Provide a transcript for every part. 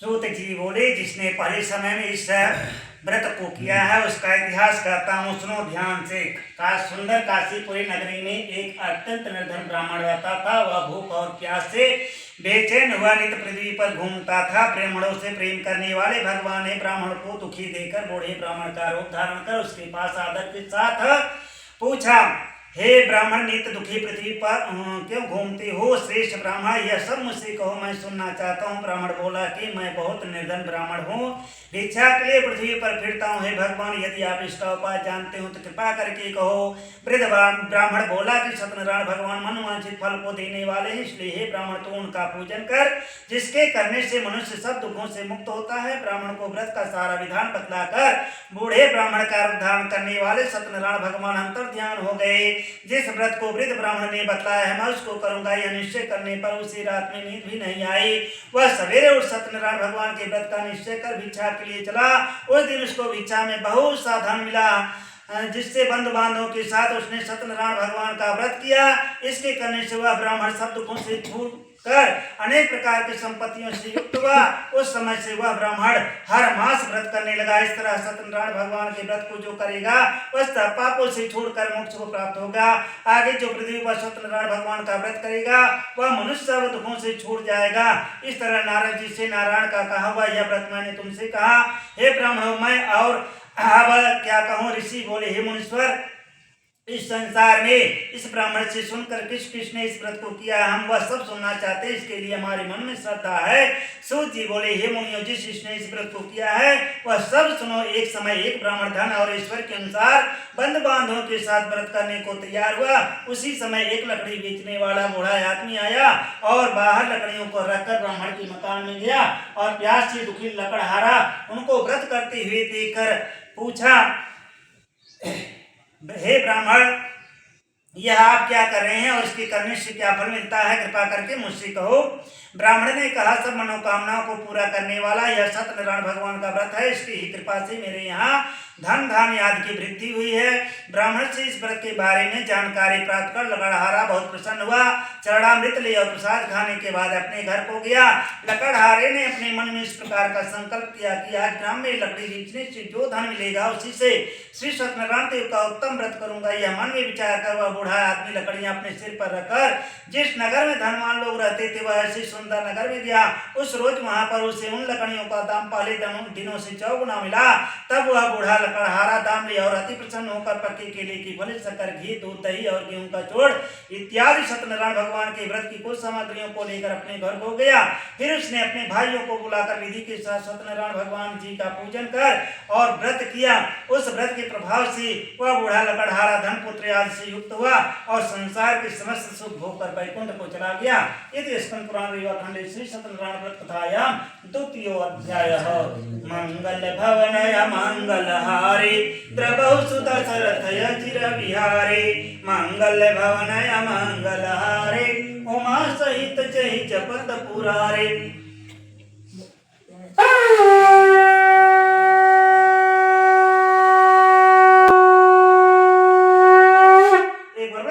सूत जी बोले, जिसने पहले समय में इस व्रत को किया है उसका इतिहास कहता हूँ, सुनो ध्यान से। सुंदर काशीपुरी नगरी में एक अत्यंत निर्धन ब्राह्मण रहता था। वह भूख और प्यास से बेचैन हुआ नित्य पृथ्वी पर घूमता था। ब्राह्मणों से प्रेम करने वाले भगवान ने ब्राह्मण को दुखी देकर बूढ़े ब्राह्मण का रूप धारण कर उसके पास आदर के साथ पूछा, हे ब्राह्मण, नित्य दुखी पृथ्वी पर क्यों घूमते हो? श्रेष्ठ ब्राह्मण, यह सब मुझसे कहो, मैं सुनना चाहता हूँ। ब्राह्मण बोला कि मैं बहुत निर्धन ब्राह्मण हूँ, भिक्षा के लिए पृथ्वी पर फिरता हूँ। हे भगवान, यदि आप इसका उपाय जानते हो तो कृपा करके कहो। वृद्ध ब्राह्मण बोला कि सत्यनारायण भगवान मनोवांछित फल को देने वाले हैं, इसलिए हे ब्राह्मण तू उनका पूजन कर, जिसके करने से मनुष्य सब दुखों से मुक्त होता है। ब्राह्मण को व्रत का सारा विधान बतलाकर बूढ़े ब्राह्मण का रूप धारण करने वाले सत्यनारायण भगवान अंतर ध्यान हो गए। जिस व्रत को वृद्ध ब्राह्मण ने बताया है मैं उसको करूंगा, यह निश्चय करने पर उसी रात में नींद भी नहीं आई। वह सवेरे उठ सत्यनारायण भगवान के व्रत का निश्चय कर भिक्षा के लिए चला। उस दिन उसको भिक्षा में बहुत सा धन मिला, जिससे बंधु बांधवों के साथ उसने सत्यनारायण भगवान का व्रत किया। इसके करने से वह ब्राह्मण सब दुखों से छूट कर अनेक प्रकार की संपत्तियों से युक्त हुआ। उस समय से वह ब्राह्मण हर मास व्रत करने लगा। इस तरह सत्यनारायण भगवान के व्रत को जो करेगा वह सब पापों से छोड़कर मोक्ष को प्राप्त होगा। आगे जो पृथ्वी पर सत्यनारायण भगवान का व्रत करेगा वह मनुष्य सब दुखों से छूट जाएगा। इस तरह नारद जी से नारायण का कहा हुआ यह व्रत मैंने तुमसे कहा। हे ब्राह्मण, मैं और अब क्या कहूँ? ऋषि बोले, हे मुनीश्वर, इस संसार में इस ब्राह्मण से सुनकर किसने इस व्रत को किया, हम वह सब सुनना चाहते हैं, इसके लिए हमारे मन में श्रद्धा है। सूत जी बोले, हे मुनियों, जिसने इस व्रत को किया है वह सब सुनो। एक समय एक ब्राह्मण धन और ईश्वर के अनुसार बंधु बांधवों के साथ व्रत करने को तैयार हुआ। उसी समय एक लकड़ी बेचने वाला बूढ़ा आदमी आया और बाहर लकड़ियों को रखकर ब्राह्मण के मकान में गया और प्यास से दुखी लकड़हारा उनको व्रत करते हुए देखकर पूछा, हे ब्राह्मण, यह आप क्या कर रहे हैं और इसके करने से क्या फल मिलता है? कृपा करके मुझसे कहो। ब्राह्मण ने कहा, सब मनोकामनाओं को पूरा करने वाला यह सत्यनारायण भगवान का व्रत है। इसकी ही कृपा से मेरे यहाँ धन धान्य आदि की वृद्धि हुई है। ब्राह्मण से इस व्रत के बारे में जानकारी प्राप्त कर लकड़हारा बहुत प्रसन्न हुआ। चरणामृत ले और प्रसाद खाने के बाद अपने घर को गया। लकड़हारे ने अपने मन में इस प्रकार का संकल्प किया कि आज ग्राम में लकड़ी बेचने से जो धन मिलेगा उसी से श्री सत्यनारायण देव का उत्तम व्रत करूंगा। यह मन में विचार कर वह बूढ़ा आदमी लकड़ियां अपने सिर पर रखकर जिस नगर में धनवान लोग रहते थे वह ऐसे सुंदर नगर में गया। उस रोज वहां पर उसे उन लकड़ियों का दाम पहले दिनों से 4 गुना मिला। तब वह बूढ़ा लकड़हारा दाम लिया और अति प्रसन्न होकर पक्के केले की फली, शक्कर, घी, दूध, दही और गेहूं का चूड़ इत्यादि सत्यनारायण भगवान के व्रत की कुछ सामग्रियों को लेकर अपने घर को गया। फिर उसने अपने भाइयों को बुलाकर विधि के साथ सत्यनारायण भगवान जी का पूजन कर और व्रत किया। उस व्रत के प्रभाव से वह बूढ़ा लकड़हारा धन पुत्र आदि से युक्त हुआ और संसार के समस्त सुख भोग कर वैकुंठ को चला गया। इति स्कंद पुराण रेवाखंडे श्री सत्यनारायण व्रत कथायां द्वितीयो अध्यायः। मंगल भवनय मंगलहारे प्रभु सुत सरथय चिर विहारे। मंगल भवनय मंगलहारे उमा सहित जहि जपत पुरारे।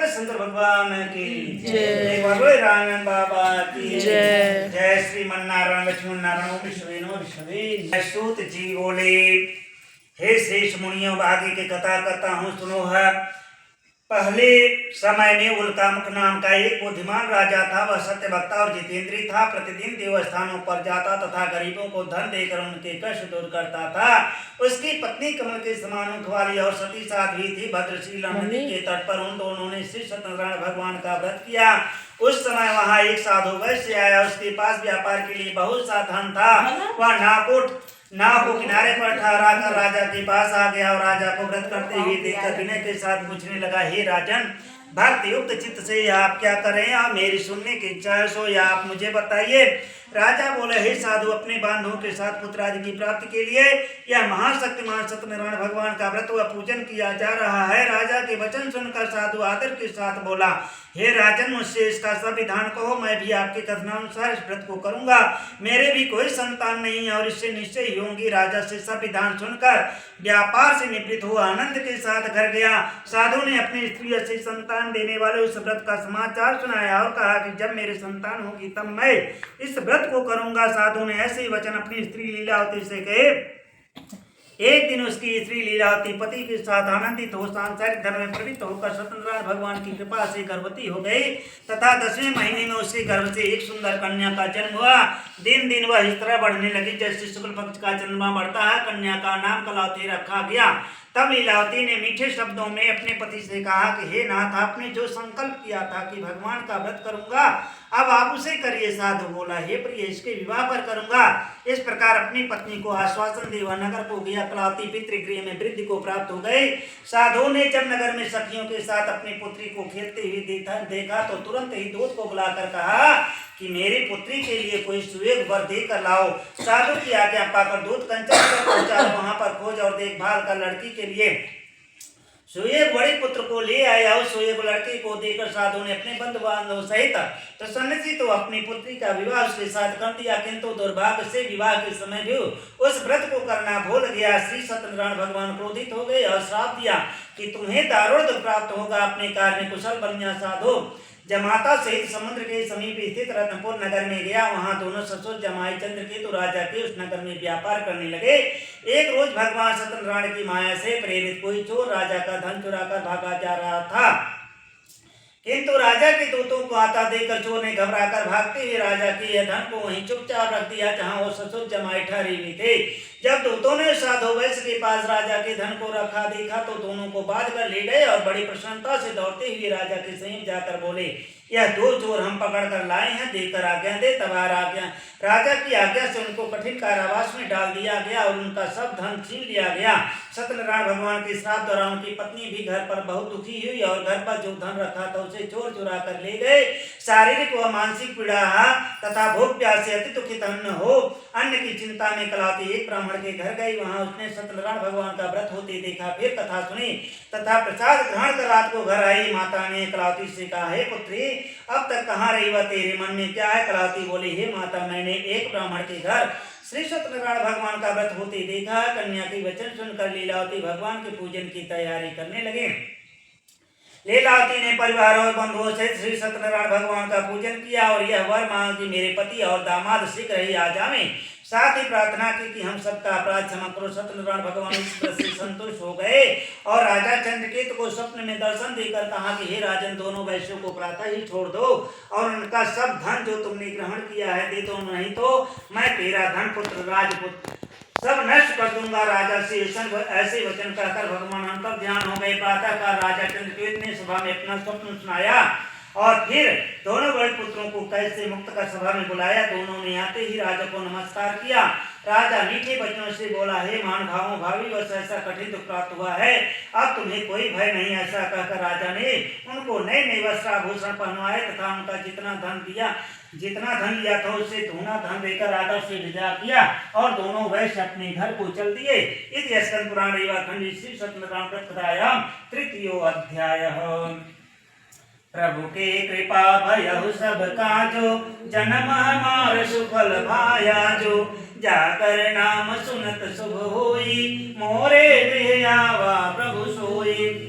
शंकर भगवान की जय, रामायण बाबा की जय। जय श्रीमन नारायण लक्ष्मण नारायण विश्वे। सूत जी बोले, हे श्रेष्ठ मुनियों, आगे के कथा करता हूँ, सुनो है। पहले समय में उल्कामुख नाम का एक बुद्धिमान राजा था। वह सत्यवक्ता और जितेंद्री था। प्रतिदिन देवस्थानों पर जाता तथा गरीबों को धन देकर उनके कष्ट दूर करता था। उसकी पत्नी कमल के समान ऊँट वाली और सती साध्वी थी। भद्रशीला नदी के तट पर उन दोनों ने श्री सत्यनारायण भगवान का व्रत किया। उस समय वहाँ एक साधु वैश्य आया। उसके पास व्यापार के लिए बहुत सा धन था। वह नाव को किनारे पर ठहरा कर राजा के पास आ गया और राजा को व्रत करते हुए देखकर विनय के साथ पूछने लगा, हे राजन, भक्ति युक्त चित्त से आप क्या कर रहे हैं? आप मेरी सुनने की इच्छा है सो या आप मुझे बताइए। राजा बोले, हे साधु, अपने बांधवों के साथ पुत्र आदि की प्राप्ति के लिए यह महाशक्तिमान सत्यनारायण भगवान का व्रत व पूजन किया जा रहा है। राजा के वचन सुनकर साधु आदर के साथ बोला, हे राजन, मुझसे इसका सब विधान कहो, मैं भी आपके कथनानुसार इस व्रत को करूंगा। मेरे भी कोई संतान नहीं है और इससे निश्चय ही होंगी। राजा से सब विधान सुनकर व्यापार से निवृत्त हुआ आनंद के साथ घर गया। साधु ने अपनी स्त्री से संतान देने वाले उस व्रत का समाचार सुनाया और कहा कि जब मेरे संतान होगी तब मैं इस व्रत व्रत को करूंगा। साधु ने ऐसे ही वचन अपनी स्त्री लीलावती से कहे। एक दिन उसकी स्त्री लीलावती पति के साथ आनंदित हो सांसारिक धर्म में प्रवृत्त होकर सत्यनारायण भगवान की कृपा से गर्भवती हो गई तथा 10वें महीने में उसके गर्भ से एक सुंदर कन्या का जन्म हुआ। दिन दिन वह इस तरह बढ़ने लगी जैसे शुक्ल पक्ष का चंद्रमा बढ़ता है। कन्या का नाम कलावती रखा गया। तब लीलावती ने मीठे शब्दों में अपने पति से कहा कि हे नाथ, आपने जो संकल्प किया था कि भगवान का व्रत करूंगा, अब आप उसे करिए। साधु बोला, हे प्रिय, इसके विवाह पर करूंगा। इस प्रकार अपनी पत्नी को आश्वासन दे वह नगर को गया। कलावती पितृगृह में वृद्धि को प्राप्त हो गई। साधु ने जब नगर में सखियों के साथ अपनी पुत्री को खेलते हुए देखा तो तुरंत ही दूत को बुलाकर कहा कि मेरी पुत्री के लिए कोई सुयोग वर देकर लाओ। साधु की आज्ञा पाकर दूत कंचन पर पहुंचा। वहां पर खोज और देखभाल कर लड़की के लिए सुयोग बड़े पुत्र को ले आया। उस सुयोग लड़की को देकर साधु ने अपने बंधु बांधव सहित प्रसन्नचित्त तो अपनी पुत्री का विवाह उसके साथ कर दिया, किंतु दुर्भाग्य से विवाह के समय भी उस व्रत को करना भूल गया। श्री सत्यनारायण भगवान क्रोधित हो गए और श्राप दिया कि तुम्हें दारुण प्राप्त होगा। अपने कार्य में कुशल बन जा। साधु जमाता सहित समुद्र के समीप स्थित रत्नपुर नगर में गया। वहां दोनों ससुर जमाई चंद्रकेतु राजा के उस नगर में व्यापार करने लगे। एक रोज भगवान सत्यनारायण की माया से प्रेरित कोई चोर राजा का धन चुराकर भागा जा रहा था, किंतु राजा के दूतों को आता देखकर चोर ने घबराकर भागते हुए राजा के यह धन को वहीं चुपचाप रख दिया जहां वो ससुर जमाई ठहरे हुए थे। जब दूतों ने साधु वैश्य के पास राजा के धन को रखा देखा तो दोनों को बांध कर ले गए और बड़ी प्रसन्नता से दौड़ते हुए राजा के समीप जाकर बोले, यह दो चोर हम पकड़ कर लाए हैं, देकर आज्ञा दे। तबार आज्ञा राजा की आज्ञा से उनको कठिन कारावास में डाल दिया गया और उनका सब धन छीन लिया गया। सत्यनारायण भगवान के श्राप द्वारा उनकी पत्नी भी घर पर बहुत दुखी हुई और घर पर जो धन रखा था उसे चोर चुरा कर ले गए। शारीरिक व मानसिक पीड़ा तथा भूख प्यास से अति दुखित अन्न हो अन्न की चिंता में कलावती एक ब्राह्मण के घर गई। वहां उसने सत्यनारायण भगवान का व्रत होते देखा, फिर कथा सुनी तथा प्रसाद ग्रहण कर रात को घर आई। माता ने कलावती से कहा, हे पुत्री, अब तक कहाँ रही वह, तेरे मन में क्या है? कलावती बोली, हे माता, मैंने एक ब्राह्मण के घर श्री सत्यनारायण भगवान का व्रत होते देखा। कन्या के वचन सुनकर लीलावती भगवान के पूजन की तैयारी करने लगे। लीलावती ने परिवार और बंधुओं से श्री सत्यनारायण भगवान का पूजन किया और यह वर मांगा कि मेरे पति और दामाद शीघ्र ही आ जावें। साथ ही प्रार्थना की कि हम सबका अपराध क्षमा करो। सत्यनारायण भगवान इस व्रत से संतुष्ट हो गए और राजा चंद्रकेतु को स्वप्न में दर्शन देकर कहा कि हे राजन, दोनों वैश्यों को प्रातः ही छोड़ दो और उनका सब धन जो तुमने ग्रहण किया है दे दो, नहीं तो मैं तेरा धन पुत्र राजपुत्र सब नष्ट कर दूंगा। राजा से ऐसे वचन कहकर भगवान अंतर ध्यान हो गए। प्रातः का राजा चंद्रकेतु ने सभा में अपना स्वप्न सुनाया और फिर दोनों बड़े पुत्रों को कैद से मुक्त कर सभा में बुलाया। दोनों ने आते ही राजा को नमस्कार किया। राजा मीठे वचनों से बोला, हे महानुभावों, भावी वर्ष ऐसा कठिन दुख प्राप्त हुआ है, अब तुम्हें कोई भय नहीं। ऐसा कहकर राजा ने उनको नए नए वस्त्राभूषण पहनवाए तथा उनका जितना धन लिया था उससे दूना धन देकर राजा से विदा किया और दोनों वैश्य अपने घर को चल दिए। इस स्कंद पुराण खंड श्री सत्यनारायण व्रत कथायां तृतीयो अध्याय। प्रभु के कृपा भयहु सब काजो, जन्म हमार सुफल भाया जो, जाकर नाम सुनत शुभ होई, मोरे गृह आवा प्रभु सोई।